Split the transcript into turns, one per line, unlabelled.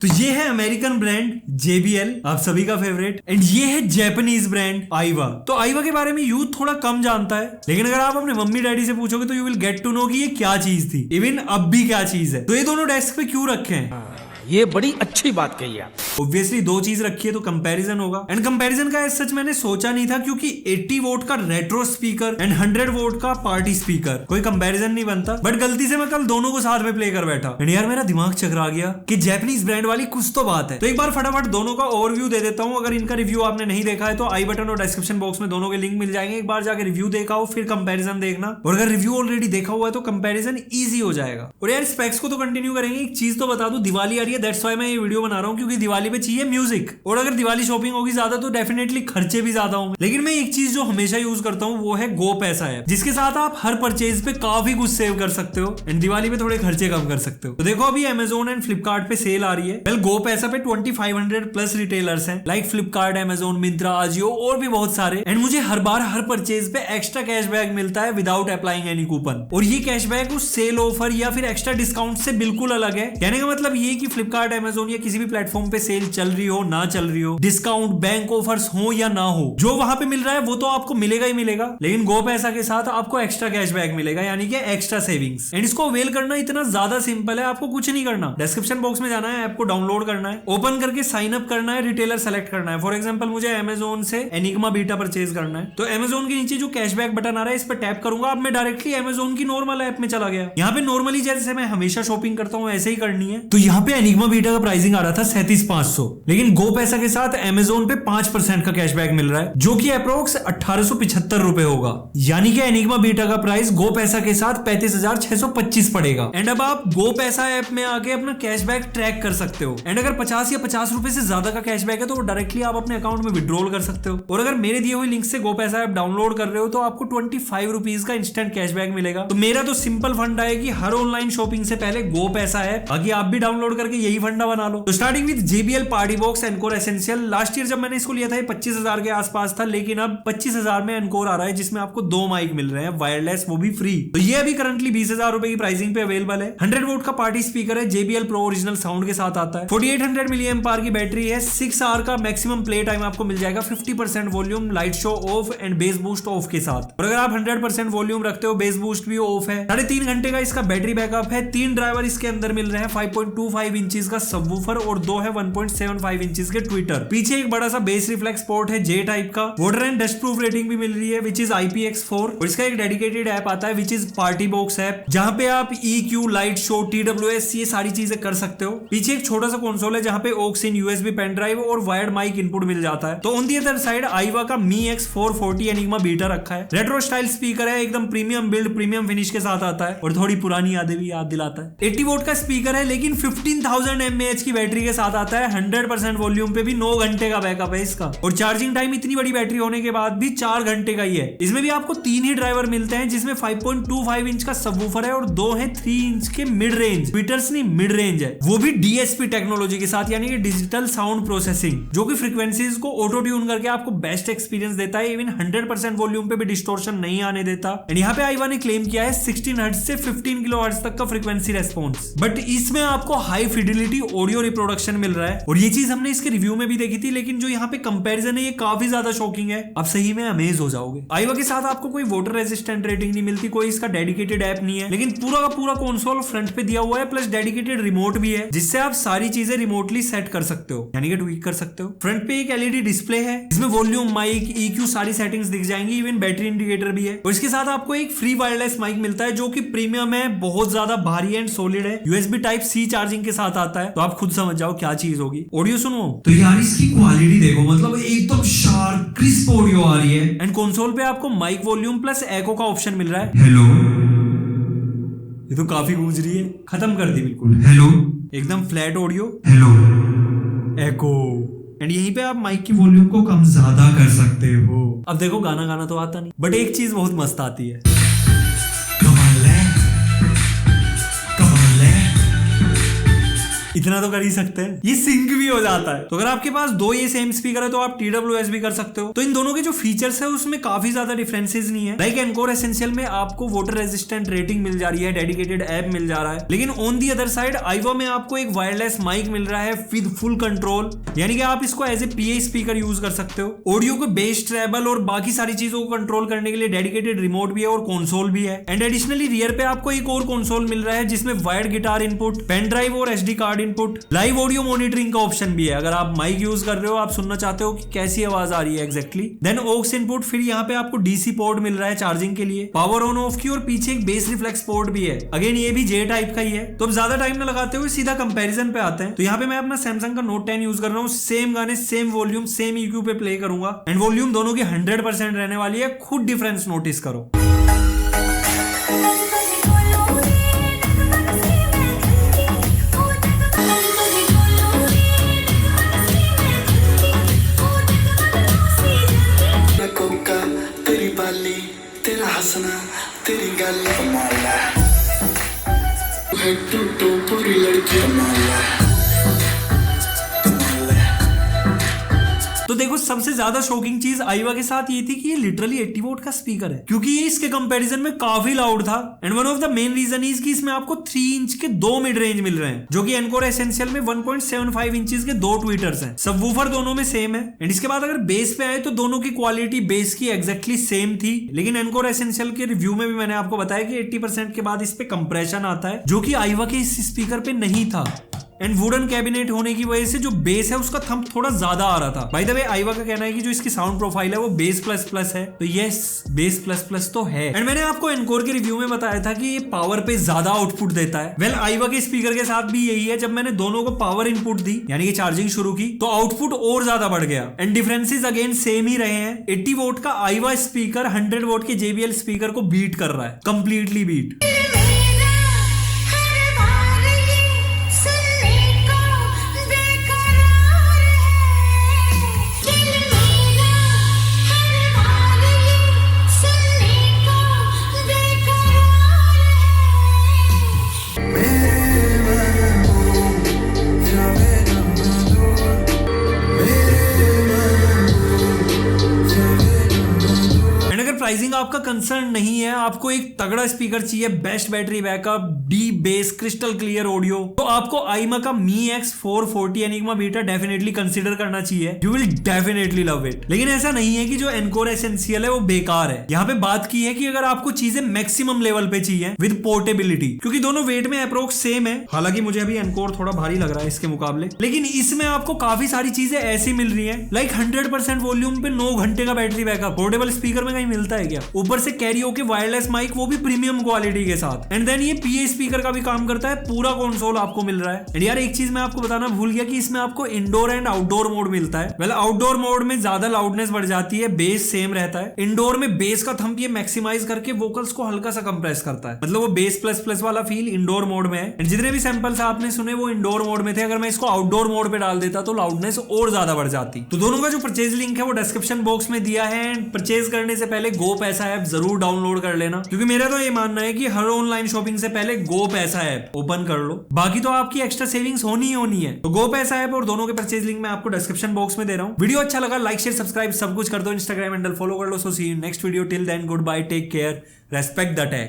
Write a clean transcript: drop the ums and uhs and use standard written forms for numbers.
तो ये है अमेरिकन ब्रांड JBL, आप सभी का फेवरेट, एंड ये है जापानीज ब्रांड आईवा। तो आईवा के बारे में यूथ थोड़ा कम जानता है, लेकिन अगर आप अपने मम्मी डैडी से पूछोगे तो you will get to know कि ये क्या चीज थी, इवन अब भी क्या चीज है। तो ये दोनों डेस्क पे क्यों रखे हैं?
ये बड़ी अच्छी बात कही आप।
ऑब्वियसली दो चीज रखी है तो कंपैरिजन होगा, एंड कंपैरिजन का सच मैंने सोचा नहीं था क्योंकि 80 वोट का रेट्रो स्पीकर एंड 100 वोट का पार्टी स्पीकर, कोई कंपैरिजन नहीं बनता। बट गलती से मैं कल दोनों को साथ में प्ले कर बैठा एंड यार मेरा दिमाग चकरा गया कि जापानीज ब्रांड वाली कुछ तो बात है। तो एक बार फटाफट दोनों का ओवरव्यू दे देता हूँ। अगर इनका रिव्यू आपने नहीं देखा है तो आई बटन और डिस्क्रिप्शन बॉक्स में दोनों के लिंक मिल जाएंगे, एक बार जाकर रिव्यू देखा हो फिर कंपैरिजन देखना, और अगर रिव्यू ऑलरेडी देखा हुआ है तो कंपैरिजन इजी हो जाएगा। और यार स्पेक्स को तो कंटिन्यू करेंगे, एक चीज तो बता दूं, दिवाली आ रही है, दैट्स व्हाई मैं ये वीडियो बना रहा हूँ क्योंकि दिवाली पे चाहिए म्यूजिक, और अगर दिवाली शॉपिंग होगी ज्यादा तो डेफिनेटली खर्चे भी ज्यादा होंगे। लेकिन मैं एक चीज जो हमेशा यूज करता हूँ वो है गो पैसा ऐप, जिसके साथ आप हर परचेज पे काफी कुछ सेव कर सकते हो एंड दिवाली पे थोड़े खर्चे कम कर सकते हो। तो देखो अभी अमेजोन एंड फ्लिपकार्ट पे सेल आ रही है। वेल गो पैसा पे 2500 प्लस रिटेलर्स हैं लाइक फ्लिपकार्ट, अमेजोन, मिंत्रा, आजियो और भी बहुत सारे, एंड मुझे हर बार हर परचेज पे एक्स्ट्रा कैशबैक मिलता है विदाउट अप्लाइंग एनी कूपन। और ये कैशबैक उस सेल ऑफर या फिर एक्स्ट्रा डिस्काउंट से बिल्कुल अलग है। कहने का मतलब ये कि फ्लिपकार्ट, अमेजोन या किसी भी प्लेटफॉर्म पे सेल चल रही हो ना चल रही हो, डिस्काउंट, बैंक ऑफर्स हो या ना हो, जो वहां पे मिल रहा है वो तो आपको मिलेगा ही मिलेगा, लेकिन गो पैसा के साथ आपको एक्स्ट्रा कैशबैक मिलेगा, यानी कि एक्स्ट्रा सेविंग्स। एंड इसको अवेल करना इतना ज्यादा सिंपल है, आपको कुछ नहीं करना, डिस्क्रिप्शन बॉक्स में जाना है, ऐप को डाउनलोड करना है, ओपन करके साइन अप करना है, रिटेलर सेलेक्ट करना है। फॉर एग्जांपल मुझे अमेजोन से एनिग्मा बीटा परचेज करना है, तो अमेजोन के नीचे जो कैशबैक बटन आ रहा है इस पर टैप करूंगा, अब मैं डायरेक्टली अमेजोन की नॉर्मल ऐप में चला गया। यहाँ पे नॉर्मली जैसे मैं हमेशा शॉपिंग करता हूँ ऐसे ही करनी है। तो यहाँ पे एनिग्मा बीटा का प्राइसिंग आ रहा था 37,500, लेकिन गो पैसा के साथ अमेजोन पे 5% का कैशबैक मिल रहा है, जो कि अप्रोक्स 1875 रुपए होगा, यानी कि एनिग्मा बीटा का प्राइस गो पैसा के साथ 35,625 पड़ेगा। एंड अब आप गो पैसा ऐप में आके अपना कैशबैक ट्रैक कर सकते हो, एंड अगर 50 या 50 रुपए से ज्यादा का कैशबैक है तो वो डायरेक्टली आप अपने अकाउंट में विड्रॉल कर सकते हो। और अगर मेरे दिए हुए लिंक से गो पैसा ऐप डाउनलोड कर रहे हो तो आपको 25 रुपीज का इंस्टेंट कैशबैक मिलेगा। तो मेरा तो सिंपल फंडा है कि हर ऑनलाइन शॉपिंग से पहले गो पैसा है, बाकी आप भी डाउनलोड करके यही फंडा बना लो। तो starting with JBL party box encore essential. Last year जब मैंने इसको लिया था ये 25,000 के आसपास था, लेकिन अब 25,000 में एनकोर आ रहा है जिसमें आपको 2 माइक मिल रहे हैं वायरलेस, वो भी फ्री। तो ये अभी करंटली 20,000 रुपए की प्राइसिंग पे अवेलेबल है। 100 वोट का पार्टी स्पीकर है, JBL प्रो ओरिजिनल साउंड के साथ आता है। 4800 मिली एम्प आवर की बैटरी है, 6 आवर का मैक्सिमम प्ले टाइम आपको मिल जाएगा, 50% volume, light show off and base boost of के साथ। और अगर आप 100% वॉल्यूम रखते हो, बेस बूस्ट भी ऑफ है। 3.5 घंटे का इसका बैटरी बैकअप है। 3 ड्राइवर इसके अंदर मिल रहे हैं, 5.25 इंचेस का सबवूफर और 2 है 1.75 इंचेस के ट्विटर। पीछे एक बड़ा सा बेस रिफ्लेक्स पोर्ट है J टाइप का। Water and dust proof rating भी मिल रही है विच इज IPX4, और इसका एक डेडिकेटेड ऐप आता है which is party box app, जहां पे आप EQ, लाइट शो, TWS ये सारी चीजें कर सकते हो। पीछे एक छोटा सा कंसोल है जहां पे ऑक्स इन, USB पेन ड्राइव और वायर्ड माइक इनपुट मिल जाता है। तो ऑन दी अदर साइड आईवा का Mi X440 एनिग्मा बीटा रखा है। रेट्रो स्टाइल स्पीकर है, एकदम प्रीमियम बिल्ड, प्रीमियम फिनिश के साथ आता है और थोड़ी पुरानी यादें भी याद दिलाता है। 80 वोट का स्पीकर है, लेकिन 15,000 mAh की बैटरी के साथ आता है। 100% वॉल्यूम पे भी 9 घंटे का बैकअप है इसका, और चार्जिंग टाइम इतनी बड़ी बैटरी होने के बाद भी 4 घंटे का ही है। इसमें भी आपको 3 ही ड्राइवर मिलते हैं, जिसमें 5.25 इंच का सबवूफर है और 2 है 3 इंच के मिड रेंज स्पीकर्स, नहीं मिड रेंज है, वो भी DSP टेक्नोलॉजी के साथ, यानी कि डिजिटल साउंड प्रोसेसिंग, जो कि फ्रीक्वेंसीज को ऑटो ट्यून करके आपको बेस्ट एक्सपीरियंस देता है। इवन 100% वॉल्यूम पे भी डिस्टोर्शन नहीं आने देता। एंड यहाँ पे आईवा ने क्लेम किया है 16 हर्ट्ज से 15 किलोहर्ट्ज तक का फ्रीक्वेंसी रेस्पॉन्स, बट इसमें आपको हाई फिडिलिटी ऑडियो रिप्रोडक्शन मिल रहा है। और ये चीज हमने इसके रिव्यू में भी देखी थी, लेकिन जो यहाँ पे कंपैरिजन है ये काफी ज्यादा शॉकिंग है, आप सही में अमेज हो जाओगे। आईवा के साथ आपको कोई वाटर रेजिस्टेंट रेटिंग नहीं मिलती, कोई इसका डेडिकेटेड ऐप नहीं है, लेकिन पूरा का पूरा कंसोल फ्रंट पे दिया हुआ है, प्लस डेडिकेटेड रिमोट भी है, जिससे आप सारी चीजें रिमोटली सेट कर सकते हो, यानी कि ट्वीक कर सकते हो। फ्रंट पे एक LED डिस्प्ले है, इसमें वॉल्यूम, माइक, EQ सारी सेटिंग्स दिख जाएंगी, इवन बैटरी इंडिकेटर भी है। और इसके साथ आपको एक फ्री वायरलेस माइक मिलता है जो कि प्रीमियम है, बहुत ज्यादा भारी एंड सॉलिड है, USB टाइप C चार्जिंग के साथ आता है। तो आप खुद समझ जाओ क्या चीज होगी। ऑडियो सुनो तो यार इसकी क्वालिटी देखो, मतलब एकदम शार्प क्रिस्प ऑडियो आ रही है। एंड कंसोल पे आपको माइक, वॉल्यूम प्लस एको का ऑप्शन मिल रहा है। हेलो, ये तो काफी गूंज रही है, खत्म कर दी बिल्कुल। हेलो, एकदम flat audio. Hello, echo. And यहीं पे आप माइक की वॉल्यूम को कम ज्यादा कर सकते हो। अब देखो गाना तो आता नहीं, बट एक चीज बहुत मस्त आती है, इतना तो कर ही सकते हैं, ये सिंक भी हो जाता है। तो अगर आपके पास दो ये सेम स्पीकर है तो आप TWS भी कर सकते हो। तो इन दोनों के जो फीचर्स है उसमें काफी ज्यादा डिफरेंसेस नहीं है। लाइक एनकोर एसेंशियल में आपको वाटर रेजिस्टेंट रेटिंग मिल जा रही है, डेडिकेटेड ऐप मिल जा रहा है, लेकिन ऑन दी अदर साइड आईवा में आपको एक वायरलेस माइक मिल रहा है विद फुल कंट्रोल, यानी कि आप इसको as a PA speaker use कर सकते हो। ऑडियो को बेस, ट्रेबल और बाकी सारी चीजों को कंट्रोल करने के लिए डेडिकेटेड रिमोट भी है और कंसोल भी है। एंड एडिशनली रियर पे आपको एक और कंसोल मिल रहा है जिसमें wired guitar input, pen drive और SD card input, live audio monitoring का ऑप्शन भी है। अगर आप माइक यूज कर रहे हो, आप सुनना चाहते हो कि कैसी आवाज आ रही है एग्जैक्टली, देन ऑक्स इनपुट, फिर यहाँ पे आपको DC पोर्ट मिल रहा है चार्जिंग के लिए, पावर ऑन ऑफ की, और पीछे एक बेस रिफ्लेक्स पोर्ट भी है। अगेन ये भी J टाइप का ही है। तो अब ज्यादा टाइम ना लगाते हुए सीधा कंपैरिजन पे आते हैं। तो यहाँ पे मैं अपना सैमसंग का Note 10 यूज कर रहा हूँ, सेम गाने सेम वॉल्यूम सेम EQ पे प्ले करूंगा एंड वॉल्यूम दोनों की 100% रहने वाली है। खुद डिफरेंस नोटिस करो।
तेरा हंसना तेरी गल कमाल है, तू पूरी लड़की कमाल है।
तो देखो सबसे ज्यादा शॉकिंग चीज आईवा के साथ ये थी कि ये लिटरली 80 वोट का स्पीकर है, क्योंकि ये इसके कंपैरिजन में काफी लाउड था। And one of the main reason is कि इसमें आपको 3 इंच के 2 मिड रेंज मिल रहे हैं, जो कि एनकोर एसेंशियल में 1.75 इंचेस के 2 ट्वीटर्स हैं। सबवूफर दोनों में सेम है। एंड इसके बाद अगर बेस पे आए तो दोनों की क्वालिटी बेस की एग्जैक्टली सेम थी, लेकिन एनकोर एसेंशियल के रिव्यू में भी मैंने आपको बताया कि 80% के बाद इस पे कंप्रेशन आता है, जो कि आईवा के इस स्पीकर पे नहीं था। एंड वुडन कैबिनेट होने की वजह से जो बेस है उसका थंप थोड़ा ज्यादा आ रहा था। बाय द वे आईवा का कहना है कि जो इसकी साउंड प्रोफाइल है वो बेस प्लस प्लस है, तो यस बेस प्लस प्लस तो है। एंड मैंने आपको एनकोर के रिव्यू में बताया था कि ये पावर पे ज्यादा आउटपुट देता है। वेल आईवा के स्पीकर के साथ भी यही है। जब मैंने दोनों को पावर इनपुट दी यानी कि चार्जिंग शुरू की तो आउटपुट और ज्यादा बढ़ गया। एंड डिफरेंसेस अगेन सेम ही रहे हैं। 80 वोट का आईवा स्पीकर 100 वोट के JBL स्पीकर को बीट कर रहा है, कंप्लीटली बीट। प्राइसिंग आपका कंसर्न नहीं है, आपको एक तगड़ा स्पीकर चाहिए, best battery backup, deep base, crystal clear audio, तो आपको आईमा का Mi X 440 enigma beta definitely consider करना चाहिए। You will definitely love it. लेकिन ऐसा नहीं है कि जो एनकोर एसेंशियल है वो बेकार है। यहाँ पे बात की है कि अगर आपको चीजें मैक्सिमम लेवल पे चाहिए विद पोर्टेबिलिटी, क्योंकि दोनों वेट में अप्रोक्स सेम है। हालांकि मुझे अभी एनकोर थोड़ा भारी लग रहा है इसके मुकाबले, लेकिन इसमें आपको काफी सारी चीजें ऐसी मिल रही है, लाइक 100% वॉल्यूम पे 9 घंटे का बैटरी बैकअप। पोर्टेबल स्पीकर में कहीं मिलता है क्या? ऊपर से कैरियोके वायरलेस माइक, वो भी प्रीमियम क्वालिटी के साथ। एंड देन ये PA स्पीकर का भी काम करता है, पूरा कंसोल आपको मिल रहा है। एंड यार एक चीज मैं आपको बताना भूल गया कि इसमें आपको इंडोर एंड आउटडोर मोड मिलता है। वेल आउटडोर मोड में ज्यादा लाउडनेस बढ़ जाती है, बेस सेम रहता है। इंडोर में बेस का थंप ये मैक्सिमाइज करके वोकल्स को हल्का सा कंप्रेस करता है, मतलब वो बेस प्लस प्लस वाला फील इंडोर मोड में है। एंड जितने भी सैंपल्स आपने सुने वो इंडोर मोड में थे। अगर मैं इसको आउटडोर मोड पे डाल देता तो लाउडनेस और ज्यादा बढ़ जाती। तो दोनों का जो परचेज लिंक है वो डिस्क्रिप्शन बॉक्स में दिया है। एंड परचेज करने से पहले गो पैसा ऐप जरूर डाउनलोड कर लेना, क्योंकि मेरा तो ये मानना है कि हर ऑनलाइन शॉपिंग से पहले गो पैसा ऐप ओपन कर लो, बाकी तो आपकी एक्स्ट्रा सेविंग्स होनी ही होनी है। तो गो पैसा ऐप और दोनों के परचेज लिंक मैं आपको डिस्क्रिप्शन बॉक्स में दे रहा हूँ। वीडियो अच्छा लगा लाइक शेयर सब्सक्राइब सब कुछ कर दो, इंस्टाग्राम हैंडल फॉलो कर लो। So see you next video, till then goodbye, take care, respect the take.